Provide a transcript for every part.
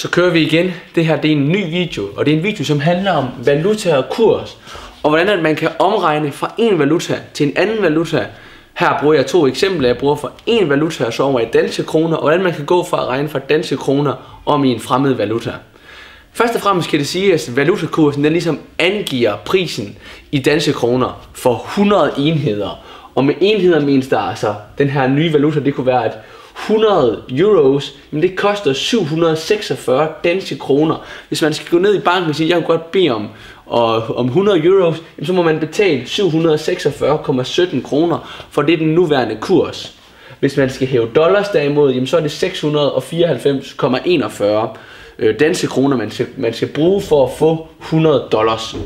Så kører vi igen. Det her det er en ny video, og det er en video, som handler om valuta og kurs, og hvordan at man kan omregne fra en valuta til en anden valuta. Her bruger jeg to eksempler. Jeg bruger fra en valuta og så over i danske kroner, og hvordan man kan gå fra at regne fra danske kroner om i en fremmed valuta. Først og fremmest kan det sige, at valutakursen den ligesom angiver prisen i danske kroner for 100 enheder. Og med enheder menes der altså, den her nye valuta, det kunne være, at 100 euros, men det koster 746 danske kroner. Hvis man skal gå ned i banken og sige, jeg kan godt bede om 100 euros, så må man betale 746,17 kroner, for det er den nuværende kurs. Hvis man skal hæve dollars derimod, så er det 694,41 danske kroner, man skal bruge for at få 100 dollars.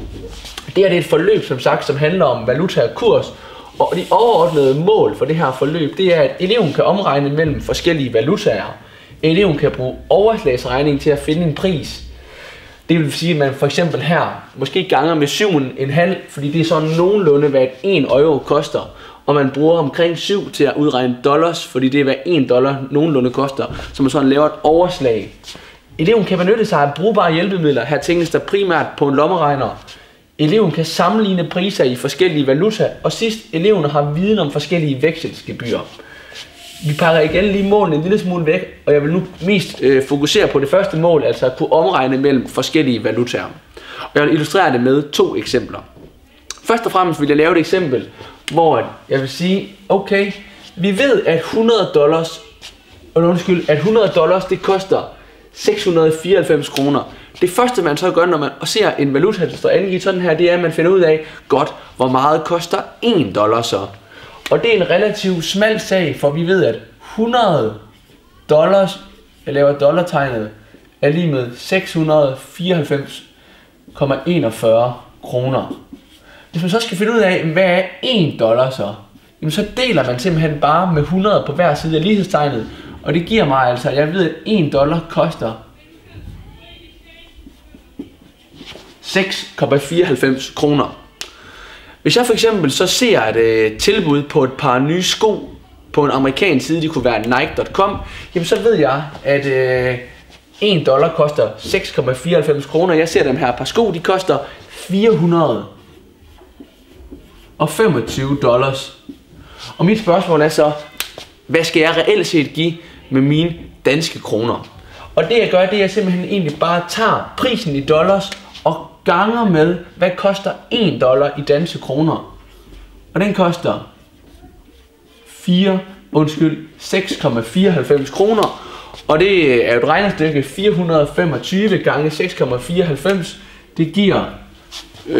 Det her det er et forløb, som sagt, som handler om valuta og kurs. Og de overordnede mål for det her forløb, det er, at eleven kan omregne mellem forskellige valutaer. Eleven kan bruge overslagsregning til at finde en pris. Det vil sige, at man for eksempel her måske ganger med 7,5, fordi det er sådan nogenlunde, hvad 1 euro koster. Og man bruger omkring 7 til at udregne dollars, fordi det er, hvad 1 dollar nogenlunde koster. Så man sådan laver et overslag. Eleven kan benytte sig af brugbare hjælpemidler. Her tænkes der primært på en lommeregner. Eleven kan sammenligne priser i forskellige valuta, og sidst, eleven har viden om forskellige vekselsgebyrer. Vi pakker igen lige målene en lille smule væk, og jeg vil nu mest fokusere på det første mål, altså at kunne omregne mellem forskellige valutaer. Og jeg vil illustrere det med to eksempler. Først og fremmest vil jeg lave et eksempel, hvor jeg vil sige, okay, vi ved, at 100 dollars det koster 694 kroner. Det første man så gør, når man ser en valuta, der står angivet sådan her, det er, at man finder ud af, godt, hvor meget koster 1 dollar så. Og det er en relativt smal sag, for vi ved, at 100 dollars, jeg laver dollartegnet, er lige med 694,41 kroner. Hvis man så skal finde ud af, hvad er 1 dollar så, jamen så deler man simpelthen bare med 100 på hver side af lighedstegnet. Og det giver mig altså, jeg ved, at 1 dollar koster 6,94 kroner. Hvis jeg for eksempel så ser et tilbud på et par nye sko på en amerikansk side, det kunne være Nike.com, jamen så ved jeg, at 1 dollar koster 6,94 kroner. Jeg ser dem her par sko, de koster 425 dollars. Og mit spørgsmål er så, hvad skal jeg reelt set give med mine danske kroner? Og det jeg gør, det er simpelthen egentlig bare tager prisen i dollars og ganger med, hvad koster 1 dollar i danske kroner. Og den koster 6,94 kroner. Og det er et regnestykke, 425 gange 6,94, det giver 2.000,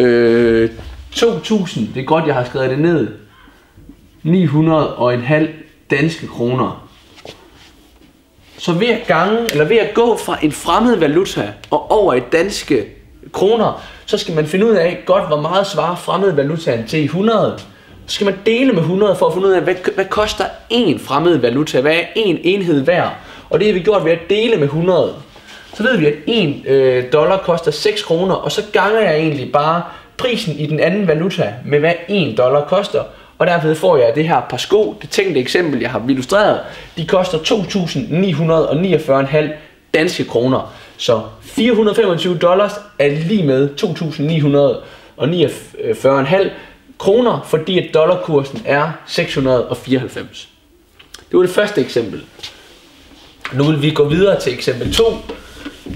det er godt jeg har skrevet det ned, 900,5 danske kroner. Så ved at gå fra en fremmed valuta og over i danske kroner, så skal man finde ud af godt, hvor meget svarer fremmede valutaen til 100. Så skal man dele med 100 for at finde ud af, hvad koster en fremmed valuta, hvad er en enhed værd. Og det har vi gjort ved at dele med 100. Så ved vi, at 1 dollar koster 6 kroner, og så ganger jeg egentlig bare prisen i den anden valuta med, hvad 1 dollar koster. Og derved får jeg det her par sko, det tænkte eksempel, jeg har illustreret, de koster 2.949,5 danske kroner. Så 425 dollars er lige med 2.949,5 kroner, fordi at dollarkursen er 694. Det var det første eksempel. Nu vil vi gå videre til eksempel 2.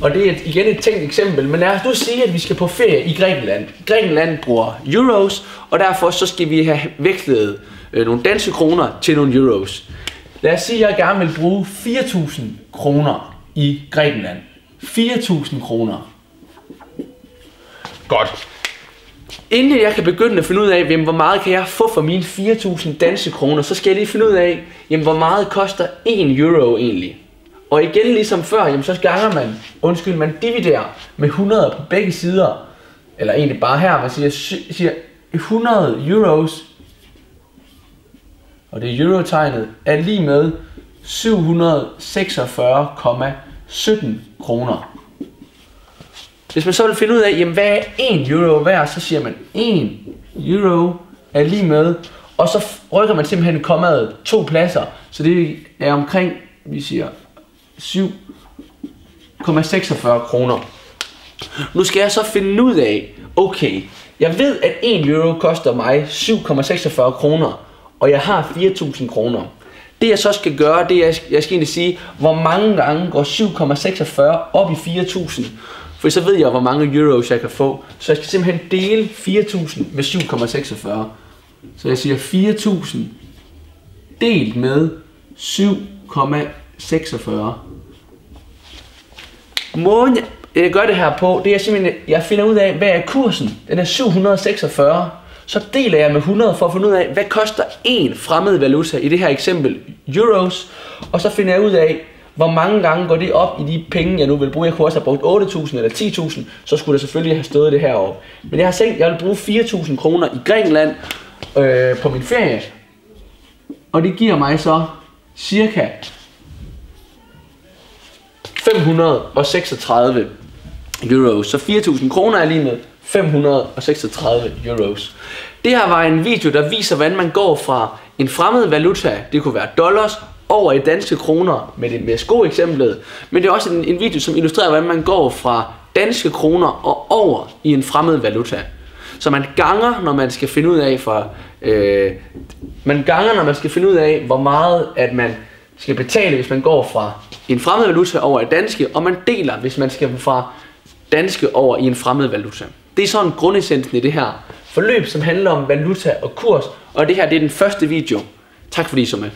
Og det er igen et tænkt eksempel, men lad os nu sige, at vi skal på ferie i Grækenland. Grækenland bruger euros, og derfor så skal vi have vekslet nogle danske kroner til nogle euros. Lad os sige, at jeg gerne vil bruge 4.000 kroner i Grækenland. 4.000 kroner. Godt. Inden jeg kan begynde at finde ud af, hvor meget kan jeg få for mine 4.000 danske kroner, så skal jeg lige finde ud af, hvor meget koster 1 euro egentlig. Og igen ligesom før, så ganger man dividerer med 100 på begge sider. Eller egentlig bare her, man siger 100 euros, og det eurotegnet er lige med 746,17 kroner. Hvis man så vil finde ud af, hvad er 1 euro værd, så siger man 1 euro er lige med, og så rykker man simpelthen kommaet 2 pladser, så det er omkring, vi siger 7 kroner. Nu skal jeg så finde ud af, okay, jeg ved at 1 euro koster mig 7,46 kroner, og jeg har 4.000 kroner. Det jeg så skal gøre, det er, jeg skal egentlig sige, hvor mange gange går 7,46 op i 4.000. For så ved jeg, hvor mange euros jeg kan få. Så jeg skal simpelthen dele 4.000 med 7,46. Så jeg siger 4.000 delt med 7,46. Måden jeg gør det her på, det er simpelthen, jeg finder ud af, hvad er kursen. Den er 746. Så deler jeg med 100 for at finde ud af, hvad koster en fremmed valuta, i det her eksempel euros. Og så finder jeg ud af, hvor mange gange går det op i de penge, jeg nu vil bruge. Jeg kunne også have brugt 8.000 eller 10.000, så skulle der selvfølgelig have stået det heroppe. Men jeg har tænkt, at jeg vil bruge 4.000 kroner i Grækenland på min ferie. Og det giver mig så cirka 536 euros. Så 4.000 kroner er lige med 536 euros. Det her var en video, der viser, hvordan man går fra en fremmed valuta, det kunne være dollars, over i danske kroner, med det MESCO-eksemplet. Men det er også en video, som illustrerer, hvordan man går fra danske kroner og over i en fremmed valuta. Så man ganger, når man skal finde ud af, hvor meget at man skal betale, hvis man går fra en fremmed valuta over i danske, og man deler, hvis man skal fra danske over i en fremmed valuta. Det er sådan grundessensen i det her forløb, som handler om valuta og kurs, og det her det er den første video. Tak fordi I så med.